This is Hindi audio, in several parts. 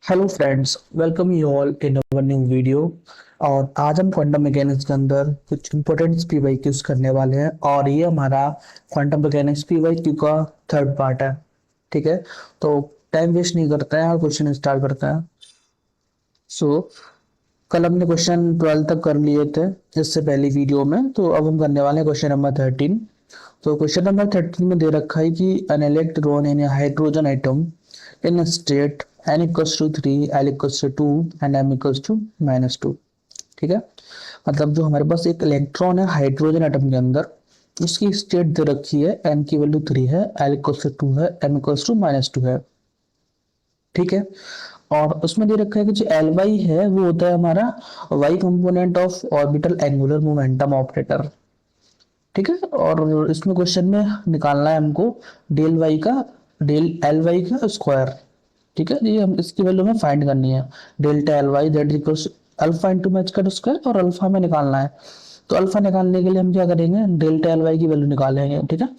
Hello friends, welcome you all in our new video. और आज हम क्वांटम मैकेनिक्स के अंदर कुछ इंपॉर्टेंट पीवाईक्यूज करने वाले हैं और ये हमारा क्वांटम मैकेनिक्स पीवाईक्यू का थर्ड पार्ट है। ठीक है, तो टाइम वेस्ट नहीं करते हैं और क्वेश्चन स्टार्ट करते हैं। सो कल हमने क्वेश्चन 12 तक कर लिए थे इससे पहली वीडियो में, तो अब हम करने वाले हैं क्वेश्चन नंबर 13। तो क्वेश्चन नंबर 13 में दे रखा है कि an electron in hydrogen atom in a state n equals to 3, l equals to 2 and m equals to -2। ठीक है, मतलब जो हमारे पास एक इलेक्ट्रॉन है हाइड्रोजन एटम के अंदर, उसकी स्टेट दे रखी है, n की वैल्यू 3 है, l इक्वल्स टू 2 है, m इक्वल्स टू -2 है। ठीक है, और उसमें दे रखा है कि जो एल वाई है वो होता है हमारा Y component of orbital angular momentum operator. ठीक है, और इसमें क्वेश्चन में निकालना है हमको डेल वाई का, डेल एल वाई का स्क्वायर। ठीक है, ये हम इसकी वैल्यू में फाइंड करनी है। Delta L Y that equals alpha into मैच का स्क्वायर, और अल्फा में निकालना है। तो अल्फा निकालने के लिए हम क्या करेंगे, डेल्टा एल वाई की वैल्यू निकालेंगे। ठीक है,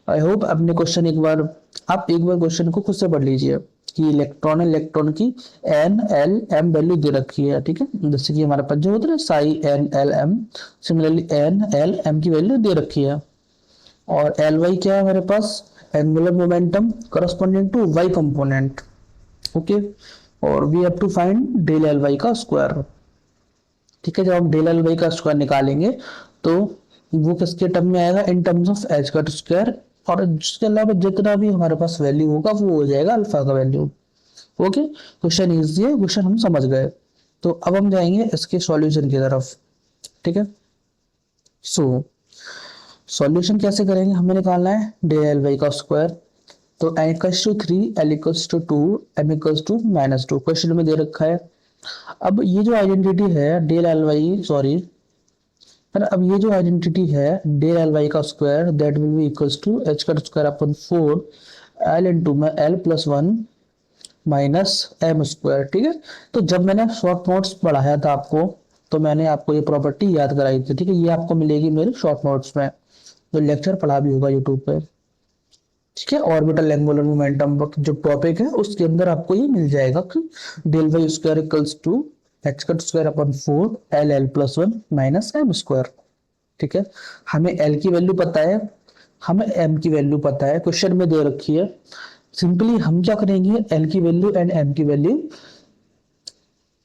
आई होप अपने क्वेश्चन एक बार, आप एक बार क्वेश्चन को खुद से पढ़ लीजिए कि इलेक्ट्रॉन की एन एल एम वैल्यू दे रखी है। ठीक है, जैसे कि हमारे पास जो होता है psi n l m, similarly n l m की वैल्यू दे रखी है। और एल वाई क्या है हमारे पास, angular momentum corresponding to y component. Okay, और we have to find del L Y का स्क्वायर। ठीक है, जब हम डेल एल वाई का स्क्वायर निकालेंगे तो वो किसके टर्म में आएगा, इन टर्म्स ऑफ एच का स्क्वायर, और इसके अलावा जितना भी हमारे पास वैल्यू होगा वो हो जाएगा अल्फा का वैल्यू। ओके, क्वेश्चन इजी है, क्वेश्चन हम समझ गए। तो अब हम जाएंगे इसके सॉल्यूशन की तरफ। ठीक है, सो सॉल्यूशन कैसे करेंगे, हमें निकालना है डेल एल वाई का स्क्वायर। तो n equals to 3, l equals to 2, m equals to -2 question में दे रखा है। अब ये जो आइडेंटिटी है डेल एल वाई, सॉरी है ना, अब ये जो आइडेंटिटी है डेल एल वाई का square that will be equals to H का स्क्वायर अपन 4 एल इंटू में L plus 1 minus M square. ठीक है, तो जब मैंने शॉर्ट नोट्स पढ़ाया था आपको, तो मैंने आपको ये प्रॉपर्टी याद कराई थी। ठीक है, ये आपको मिलेगी मेरे शॉर्ट नोट्स में, जो लेक्चर पढ़ा भी होगा यूट्यूब पे। ठीक है, ऑर्बिटल एंगुलर मोमेंटम जो टॉपिक है उसके अंदर आपको ये मिल जाएगा कि del y square equals to H का स्क्वायर अपन 4 L L plus 1 minus M square. ठीक है, हमें एल की वैल्यू पता है, हमें एम की वैल्यू पता है, क्वेश्चन में दे रखी है। सिंपली हम क्या करेंगे, एल की वैल्यू एंड एम की वैल्यू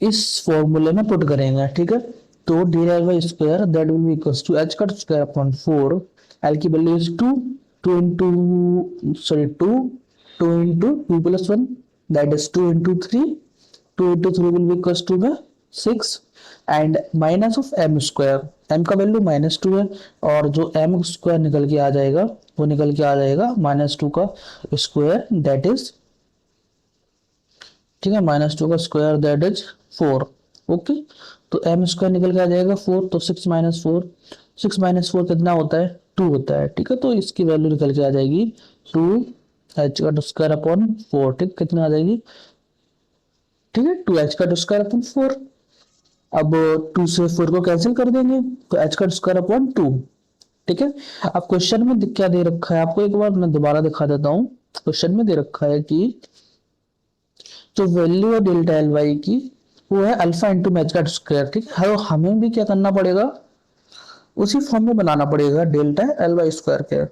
इस फॉर्मूले में पुट करेंगे। ठीक है, तो D L Y square that will be equals to H का स्क्वायर अपॉन 4, एल की value is 2, 2 into sorry 2, 2 into 2 plus 1, that is 2 into 3, 2 into 3 will be equals to the 6 and minus of M square, M का वैल्यू -2 है, और जो एम स्क्वायर निकल के आ जाएगा वो निकल के आ जाएगा -2 का स्क्वायर दैट इज, ठीक है, -2 का स्क्वायर दैट इज 4। ओके, तो एम स्क्वायर निकल के आ जाएगा 4, तो 6 माइनस 4, 6 माइनस 4 कितना होता है, 2 होता है। ठीक है, तो इसकी वैल्यू निकल के आ जाएगी 2 एच का स्क्वायर अपॉन 4। ठीक, कितना आ जाएगी, ठीक है, 2 एच का स्क्वायर अपॉन 4। अब 2 से 4 को कैंसिल कर देंगे तो एच का स्क्वायर अपॉन 2। ठीक है, अब क्वेश्चन में क्या दे रखा है आपको, एक बार मैं दोबारा दिखा देता हूँ। क्वेश्चन में दे रखा है कि जो वैल्यू है डेल्टा एल वाई की वो है अल्फा इंटू मैच का स्क्वायर। ठीक है, हमें भी क्या करना पड़ेगा, उसी फॉर्म में बनाना पड़ेगा डेल्टा एल वाई स्क्वायर के।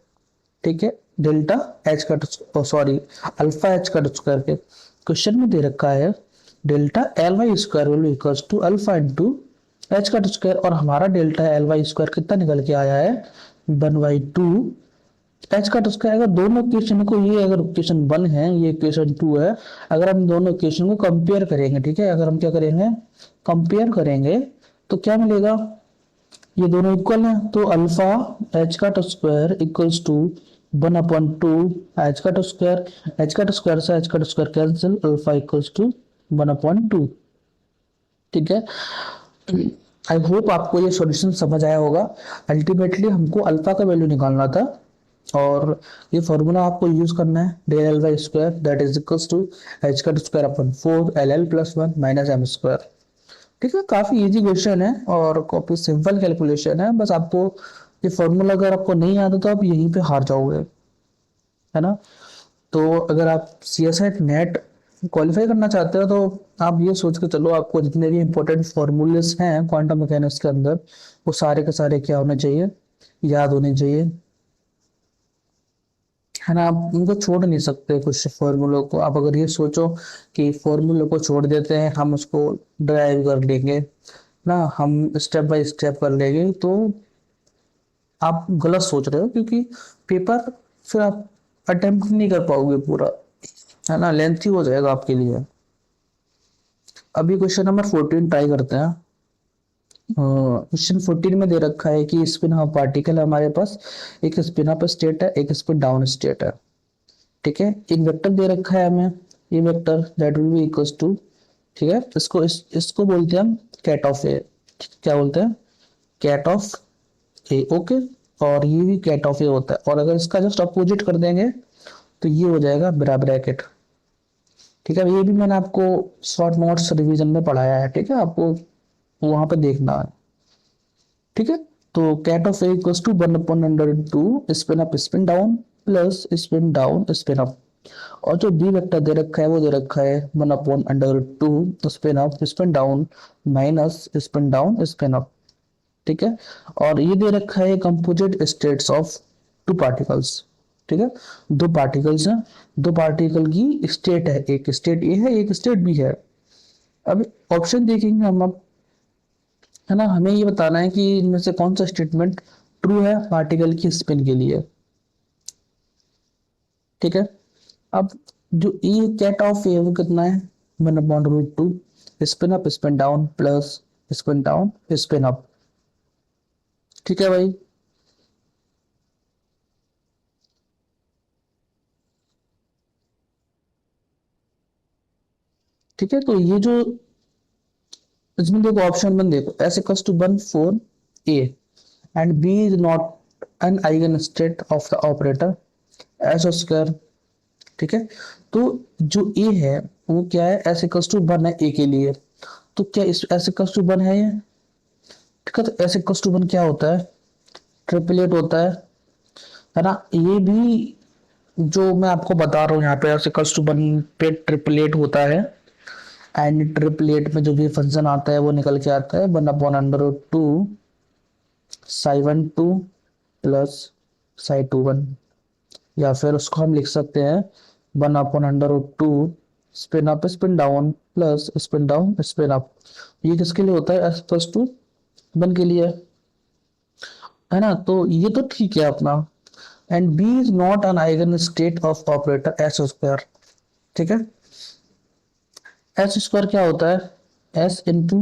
ठीक है, डेल्टा एच का सॉरी अल्फा एच का स्क्वायर के, क्वेश्चन में दे रखा है delta L Y square will equals to alpha into H का स्क्वायर, और हमारा डेल्टा एल वाई स्क्वायर कितना निकल के आया है, 1/2 एच का स्क्वायर। अगर दोनों इक्वेशन को, ये अगर इक्वेशन 1 है ये इक्वेशन 2 है, अगर हम दोनों इक्वेशन को कंपेयर करेंगे, ठीक है, अगर हम क्या करेंगे, कंपेयर करेंगे, तो क्या मिलेगा, ये दोनों इक्वल हैं, तो अल्फा एच का स्क्वायर इक्वल्स टू 1/2 एच का स्क्वायर, एच का स्क्वायर से एच का square cancel, alpha equals to 1/2। ठीक है, आई होप आपको ये सॉल्यूशन समझ आया होगा। अल्टीमेटली हमको अल्फा का वैल्यू निकालना था, और ये फॉर्मूला आपको यूज करना है, del L Y square that is equals to H का स्क्वायर अपन 4 L L plus 1 minus M square. ठीक है, काफी इजी क्वेश्चन है और काफी सिंपल कैलकुलेशन है, बस आपको ये फॉर्मूला अगर आपको नहीं आता तो आप यहीं पे हार जाओगे, है ना। तो अगर आप सी एस नेट क्वालिफाई करना चाहते हो तो आप ये सोच के चलो, आपको जितने भी इंपॉर्टेंट फॉर्मूलेस हैं क्वांटम मैकेनिक्स के अंदर, वो सारे के सारे क्या होने चाहिए, याद होने चाहिए, है ना। आप उनको छोड़ नहीं सकते कुछ फॉर्मूलों को। आप अगर ये सोचो कि फॉर्मूलों को छोड़ देते हैं, हम उसको ड्राइव कर लेंगे ना, हम स्टेप बाय स्टेप कर लेंगे, तो आप गलत सोच रहे हो, क्योंकि पेपर फिर आप अटेम्प्ट नहीं कर पाओगे पूरा, है ना, लेंथी हो जाएगा आपके लिए। अभी क्वेश्चन नंबर 14 ट्राई करते हैं। क्वेश्चन 14 में दे रखा है कि स्पिन ऑफ पार्टिकल है हमारे पास, एक स्पिन अप स्टेट है, एक स्पिन डाउन स्टेट है। ठीक है, एक वेक्टर दे रखा है हमें, ये vector that will be equals to, ठीक है, इसको बोलते हैं हम कैट ऑफ ए। क्या बोलते हैं, कैट ऑफ ए। ओके, और ये भी कैट ऑफ ए होता है, और अगर इसका जस्ट अपोजिट कर देंगे तो ये हो जाएगा ब्रैकेट। ठीक है, ये भी मैंने आपको शॉर्ट नोट्स रिवीजन में पढ़ाया है, ठीक है, आपको वहां पे देखना है। ठीक है, तो ket of A equals to 1/√2 spin up spin down plus spin down spin up. और जो बी वेक्टर दे रखा है वो दे रखा है 1/√2 spin up spin down minus spin down spin up. ठीक है, और ये दे रखा है composite states of two particles. ठीक है, दो पार्टिकल्स हैं, दो पार्टिकल की स्टेट है, एक स्टेट ए है एक स्टेट बी है। अब ऑप्शन देखेंगे हम अब, है ना, हमें ये बताना है कि इनमें से कौन सा स्टेटमेंट ट्रू है पार्टिकल की स्पिन के लिए। ठीक है, अब जो ई कैट ऑफ ए वो कितना है, 1/√2 spin up spin down plus spin down spin up. ठीक है भाई, ठीक है, तो ये जो इसमें देखो ऑप्शन वन देखो, S equals to 1 4 A and B is not an eigen state of the operator S square. ठीक है, तो जो ए है वो क्या है, एस इक्वल्स टू 1 है ए के लिए, तो क्या इस एस इक्वल्स टू 1 है ये। ठीक है, तो एस इक्वल्स टू 1 क्या होता है, ट्रिपलेट होता है ना। ये भी जो मैं आपको बता रहा हूँ यहाँ पे, एस इक्वल्स टू 1 पे ट्रिपलेट होता है, एंड ट्रिपलेट में जो भी फंक्शन आता है वो निकल के आता है 1/√2 psi 1 2 प्लस psi 2 1, या फिर उसको हम लिख सकते हैं 1/√2 spin up spin down plus spin down spin up. ये किसके लिए होता है, एस प्लस टू 1 के लिए, है ना। तो ये तो ठीक है अपना, and B is not an eigen state of operator S square. ठीक है, एस स्क्वायर क्या होता है, S into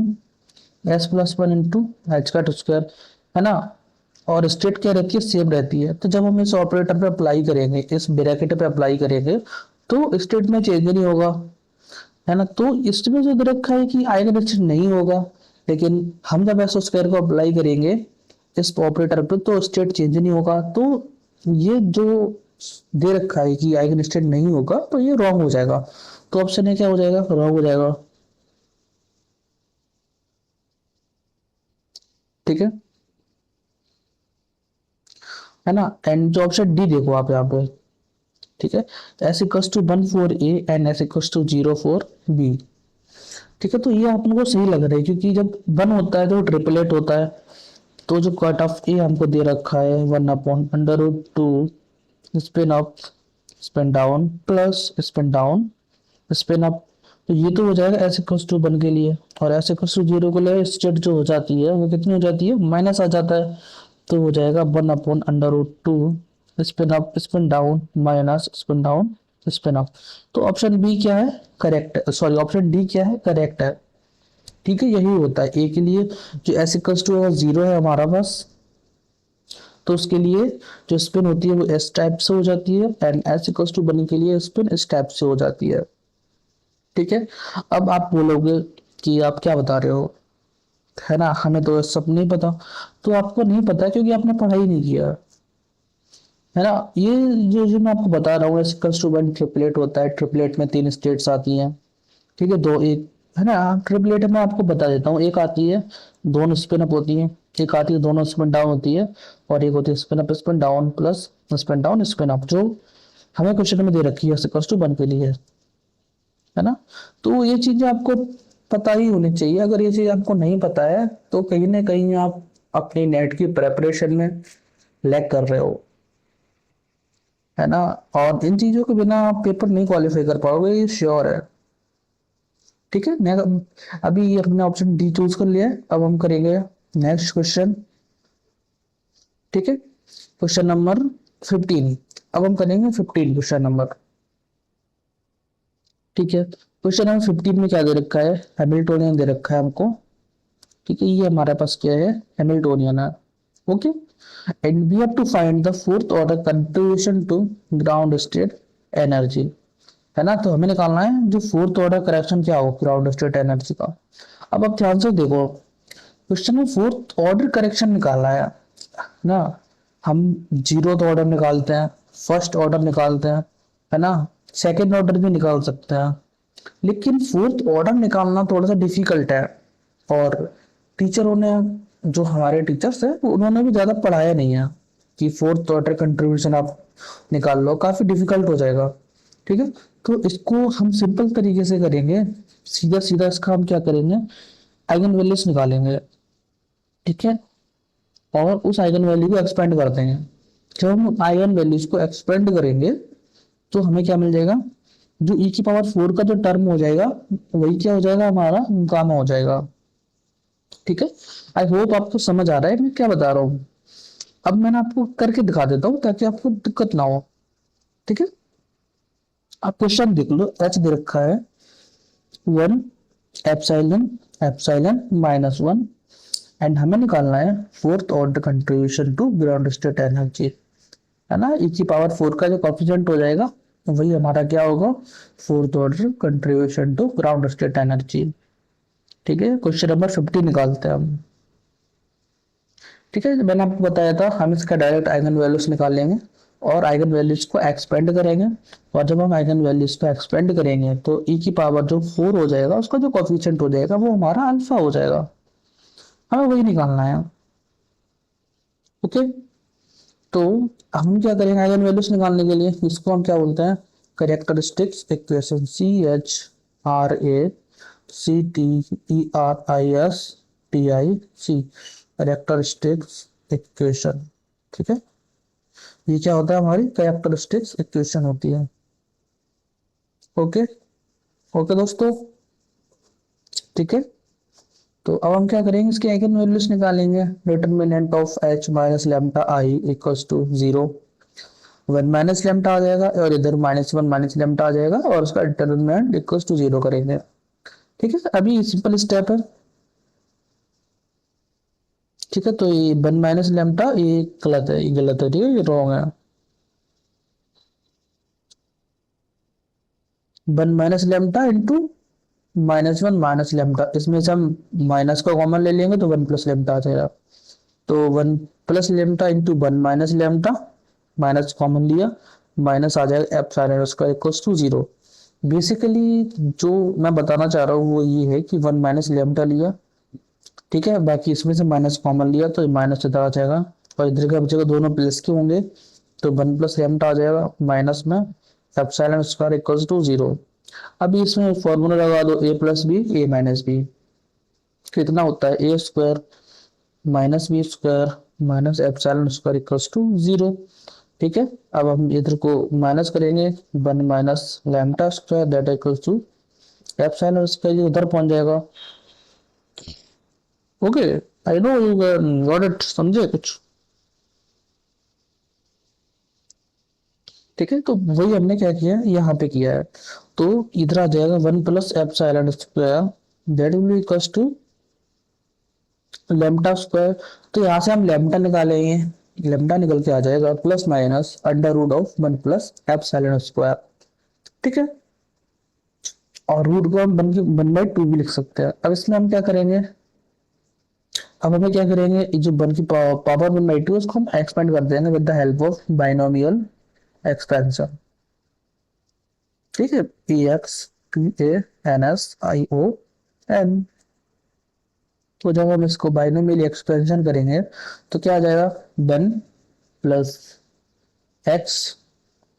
S+1 into H का स्क्वायर, है ना। और स्टेट क्या रहती है, सेम रहती है। तो जब हम इस ऑपरेटर पे अप्लाई करेंगे, इस ब्रैकेट पे अप्लाई करेंगे, तो स्टेट में चेंज नहीं होगा, है ना। तो इसमें जो दे रखा है कि आइगन स्टेट नहीं होगा, लेकिन हम जब एस स्क्वायर को अप्लाई करेंगे इस ऑपरेटर पे तो स्टेट चेंज नहीं होगा। तो ये जो दे रखा है कि आइगन स्टेट नहीं होगा, तो ये रॉन्ग हो जाएगा। तो ऑप्शन है क्या हो जाएगा, रॉन्ग हो जाएगा। ठीक है ना। एंड जो ऑप्शन डी देखो आप यहाँ पे, ठीक है, S equals to 1 4 A and S equals to 0 4 B. ठीक है, तो ये आप लोगों को सही लग रहा है, क्योंकि जब 1 होता है तो ट्रिपलेट होता है। तो जो कट ऑफ ए हमको दे रखा है 1/√2 spin up spin down plus spin down spin up, तो ये तो हो जाएगा एस इक्वल्स टू 1 के लिए। और एस इक्वल्स टू 0 के लिए स्टेट जो हो जाती है वो कितनी हो जाती है, माइनस आ जाता है। तो हो जाएगा 1/√2 spin up spin down minus spin down spin up. तो ऑप्शन बी क्या है, करेक्ट है, सॉरी ऑप्शन डी क्या है, करेक्ट है। ठीक है, यही होता है ए के लिए। जो एस इक्वल्स टू 0 है हमारा पास, तो उसके लिए जो स्पिन होती है वो एस टाइप से हो जाती है, एंड एस इक्वल्स टू 1 के लिए स्पिन इस टाइप से हो जाती है। ठीक है, अब आप बोलोगे कि आप क्या बता रहे हो, है ना, हमें तो सब नहीं पता। तो आपको नहीं पता क्योंकि आपने पढ़ाई नहीं किया, है ना। ये जो मैं आपको बता रहा हूँ, एस टू 1 ट्रिपलेट होता है, ट्रिपलेट में 3 स्टेट्स आती हैं। ठीक है, दो एक, है ना। ट्रिपलेट में आपको बता देता हूँ, एक आती है दोनों स्पिन अप होती है, एक आती है दोनों स्पिन डाउन होती है, और एक होती है spin up spin down plus spin down spin up, जो हमें क्वेश्चन में दे रखी है 1 के लिए। है ना। तो ये चीजें आपको पता ही होनी चाहिए। अगर ये चीज आपको नहीं पता है तो कहीं ना कहीं आप अपनी नेट की प्रेपरेशन में लैग कर रहे हो, है ना। और इन चीजों के बिना आप पेपर नहीं क्वालिफाई कर पाओगे, ये श्योर है। ठीक है, मैं अभी हमने ऑप्शन डी चूज कर लिया है। अब हम करेंगे नेक्स्ट क्वेश्चन। ठीक है, क्वेश्चन नंबर 15। अब हम करेंगे 15 क्वेश्चन नंबर। ठीक है, क्वेश्चन नंबर 15 में क्या दे रखा है, हैमिल्टोनियन दे रखा है हमको। ठीक है, ये हमारे पास क्या है, हैमिल्टोनियन है। Okay, and we have to find the fourth order contribution to ground state energy, है ना। तो हमें निकालना है जो फोर्थ ऑर्डर करेक्शन क्या हो ग्राउंड स्टेट एनर्जी का। अब आप ध्यान से देखो, क्वेश्चन में फोर्थ ऑर्डर करेक्शन निकालना है ना। हम जीरो ऑर्डर निकालते हैं, फर्स्ट ऑर्डर निकालते हैं, है ना, सेकंड ऑर्डर भी निकाल सकते हैं, लेकिन फोर्थ ऑर्डर निकालना थोड़ा सा डिफिकल्ट है। और टीचरों ने, जो हमारे टीचर्स हैं, उन्होंने भी ज्यादा पढ़ाया नहीं है कि फोर्थ ऑर्डर कंट्रीब्यूशन आप निकाल लो, काफी डिफिकल्ट हो जाएगा। ठीक है, तो इसको हम सिंपल तरीके से करेंगे, सीधा सीधा इसका हम क्या करेंगे, आइगन वैल्यूज निकालेंगे। ठीक है, और उस आइगन वैल्यू को एक्सपेंड कर देंगे। जब हम आइगन वैल्यूज को एक्सपेंड करेंगे तो हमें क्या मिल जाएगा, जो ई की पावर 4 का जो टर्म हो जाएगा वही क्या हो जाएगा, हमारा गामा हो जाएगा। ठीक है, आई होप आपको समझ आ रहा है मैं क्या बता रहा हूँ। अब मैंने आपको करके दिखा देता हूँ ताकि आपको दिक्कत ना हो। ठीक है, आप क्वेश्चन देख लो, एच दे रखा है 1 एप्सिलॉन एप्सिलॉन -1, एंड हमें निकालना है fourth order contribution to ground state energy, है ना। ई की पावर 4 का जो कॉफिशिएंट हो जाएगा वही हमारा क्या होगा, fourth order contribution to ground state energy. ठीक है, क्वेश्चन नंबर 50 निकालते हैं हम। ठीक है, मैंने आपको बताया था हम इसका डायरेक्ट आइगन वैल्यूज निकाल लेंगे और आइगन वैल्यूज को एक्सपेंड करेंगे। और जब हम आइगन वैल्यूज को एक्सपेंड करेंगे तो ई की पावर जो 4 हो जाएगा उसका जो कॉफिशिएंट हो जाएगा वो हमारा अल्फा हो जाएगा। हमें वही निकालना है। ओके, तो हम क्या करेंगे आइगन वैल्यूज निकालने के लिए, इसको हम क्या बोलते हैं, characteristics equation, CHRACTERISTIC, characteristics equation. ठीक है, ये क्या होता है, हमारी करेक्टरिस्टिक्स इक्वेशन होती है। ओके, ओके दोस्तों। ठीक है, तो अब हम क्या करेंगे, इसके आइगन वैल्यूज निकालेंगे। Determinant of H minus lambda I equals to 0, 1 minus lambda आ जाएगा और इधर -1 माइनस लैम्डा आ जाएगा और उसका डिटरमिनेंट इक्वल्स टू 0 करेंगे। ठीक है, अभी सिंपल स्टेप है। ठीक है, तो ये 1 माइनस लैम्डा ये गलत है, ये गलत है, ठीक है, ये रॉन्ग है। 1 minus lambda into -1 minus lambda, इसमें से हम माइनस को कॉमन ले लेंगे तो 1 प्लस लैम्डा आ जाएगा। तो 1 plus lambda into 1 minus lambda, minus common लिया, माइनस आ जाएगा एप्सिलॉन उसका इक्वल्स टू 0। बेसिकली जो मैं बताना चाह रहा हूँ वो ये है कि 1 माइनस लैम्डा लिया, ठीक है, बाकी इसमें से माइनस कॉमन लिया तो माइनस इधर आ जाएगा और इधर का बचेगा, दोनों प्लस के होंगे तो 1 प्लस लैम्डा आ जाएगा माइनस में एप्सिलॉन स्क्वायर इक्वल्स टू 0। अभी इसमें फॉर्मूला लगा दो, a plus b a minus b, कितना होता है a square minus b square minus epsilon square equals to 0। ठीक है, अब हम इधर को माइनस करेंगे, 1 minus lambda square that equals to epsilon square, उधर पहुंच जाएगा। Okay, I know you got it, समझे कुछ। ठीक है, तो वही हमने क्या किया है यहाँ पे किया है। तो इधर आ जाएगा 1 plus epsilon square that will be equals to lambda square. तो यहाँ से हम लैम्डा निकालेंगे, लैम्डा निकल के आ जाएगा plus minus under root of 1 plus epsilon square. ठीक है, और रूट को हम 1/2 भी लिख सकते हैं। अब इसमें हम क्या करेंगे, अब हमें क्या करेंगे, जो 1 की पावर 1/2 उसको हम एक्सपेंड कर देंगे with the help of binomial expansion. ठीक है, PXPANSION। तो जब हम इसको बाइनोमियल एक्सपेंशन करेंगे तो क्या आ जाएगा, 1 plus x,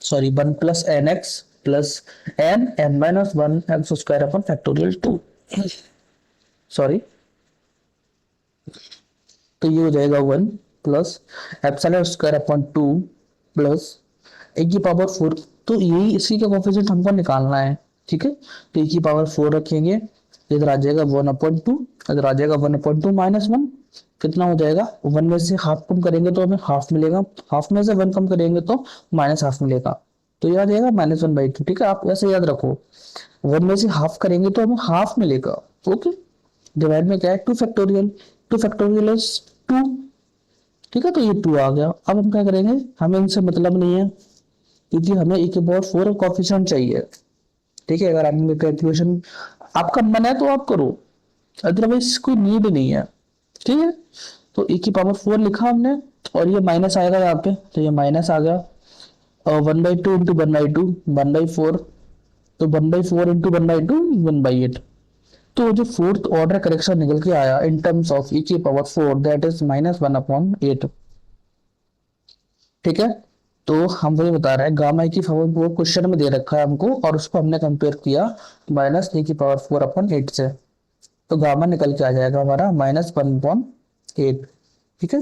sorry 1 plus NX plus n minus one x square अपन फैक्टोरियल 2, सॉरी, तो ये हो जाएगा 1 plus epsilon square upon 2 plus a की पावर 4। तो यही इसी का कोफिशिएंट हमको निकालना है, ठीक है। तो ए की पावर 4 रखेंगे, इधर आ जाएगा 1/2, इधर आ जाएगा 1/2 माइनस वन, कितना हो जाएगा, 1 में से हाफ कम करेंगे तो हमें हाफ मिलेगा, हाफ में से 1 कम करेंगे तो माइनस हाफ मिलेगा, तो ये आ जाएगा -1/2, ठीक है। आप ऐसे याद रखो, 1 में से हाफ करेंगे तो हमें हाफ मिलेगा, ओके। डिवाइड में क्या है, 2 फैक्टोरियल, 2 फैक्टोरियल इज 2, ठीक है। तो ये 2 आ गया। अब हम क्या करेंगे, हमें इनसे मतलब नहीं है क्योंकि हमें e की पावर 4 कोफिशिएंट चाहिए, ठीक है। अगर आपने कैलकुलेशन आपका मन है तो आप करो, अदरवाइज कोई नीड नहीं है, ठीक है। तो e की पावर 4 लिखा हमने, और ये माइनस आएगा यहाँ पे, तो ये माइनस आ गया, और 1/2 इंटू 1/2 1/4, तो 1/4 इंटू 1/2 1/8। तो जो फोर्थ ऑर्डर करेक्शन निकल के आया इन टर्म्स ऑफ e की पावर 4, दैट इज -1/8, ठीक है। तो हम वही बता रहे हैं, गामा e की पावर वो क्वेश्चन में दे रखा है हमको, और उसको हमने कंपेयर किया -e⁴/8 से, तो गामा निकल के आ जाएगा हमारा -1/8, ठीक है।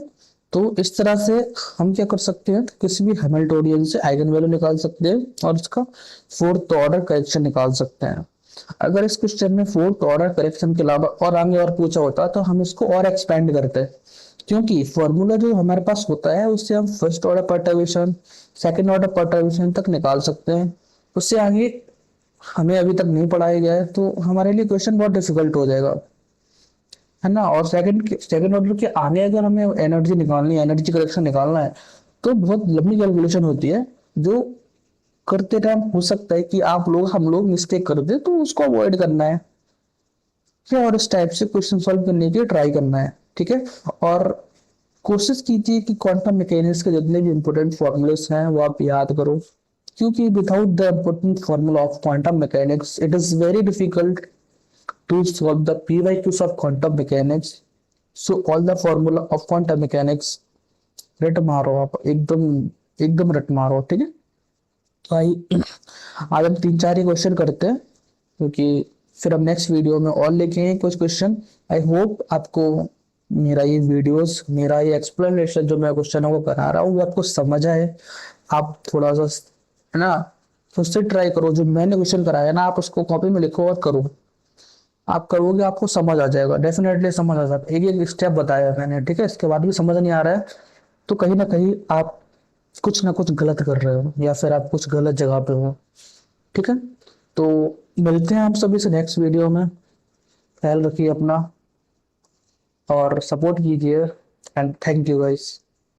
तो इस तरह से हम क्या कर सकते हैं, किसी भी हैमिल्टोनियन से आइगन वैल्यू निकाल सकते हैं और इसका फोर्थ ऑर्डर करेक्शन निकाल सकते हैं। अगर इस क्वेश्चन में फोर्थ ऑर्डर करेक्शन के अलावा और आगे और पूछा होता तो हम इसको और एक्सपेंड करते, क्योंकि फॉर्मूला जो हमारे पास होता है उससे हम फर्स्ट ऑर्डर परटर्वेशन, सेकंड ऑर्डर परटर्वेशन तक निकाल सकते हैं, उससे आगे हमें अभी तक नहीं पढ़ाया गया है, तो हमारे लिए क्वेश्चन बहुत डिफिकल्ट हो जाएगा, है ना। और सेकंड ऑर्डर के आगे अगर हमें एनर्जी निकालनी है, एनर्जी करेक्शन निकालना है, तो बहुत लंबी कैलकुलेशन होती है, जो करते टाइम हो सकता है कि हम लोग मिस्टेक कर दे, तो उसको अवॉइड करना है, और इस टाइप से क्वेश्चन सॉल्व करने की ट्राई करना है, ठीक है। और कोशिश कीजिए कि क्वांटम मैकेनिक्स के जितने भी इंपॉर्टेंट फॉर्मूलेस हैं वो आप याद करो, क्योंकि without the important formula of quantum mechanics it is very difficult to solve the PYQs of quantum mechanics. So all the formula of quantum mechanics रट मारो आप, एकदम एकदम रट मारो, ठीक है। तो आज हम 3-4 ही क्वेश्चन करते हैं, क्योंकि फिर हम नेक्स्ट वीडियो में और लेके आएंगे कुछ क्वेश्चन। आई होप आपको मेरा ये वीडियोस, मेरा ये एक्सप्लेनेशन जो मैं क्वेश्चनों को करा रहा हूँ वो आपको समझ आए। आप थोड़ा सा, है ना, खुद से ट्राई करो, जो मैंने क्वेश्चन कराया ना आप उसको कॉपी में लिखो और करो, आप करोगे आपको समझ आ जाएगा, डेफिनेटली समझ आ जाएगा। एक एक स्टेप बताया मैंने, ठीक है। इसके बाद भी समझ नहीं आ रहा है तो कहीं ना कहीं आप कुछ ना कुछ गलत कर रहे हो, या फिर आप कुछ गलत जगह पे हो, ठीक है। तो मिलते हैं हम सभी से नेक्स्ट वीडियो में, ख्याल रखिए अपना और सपोर्ट कीजिए, एंड थैंक यू गाइस।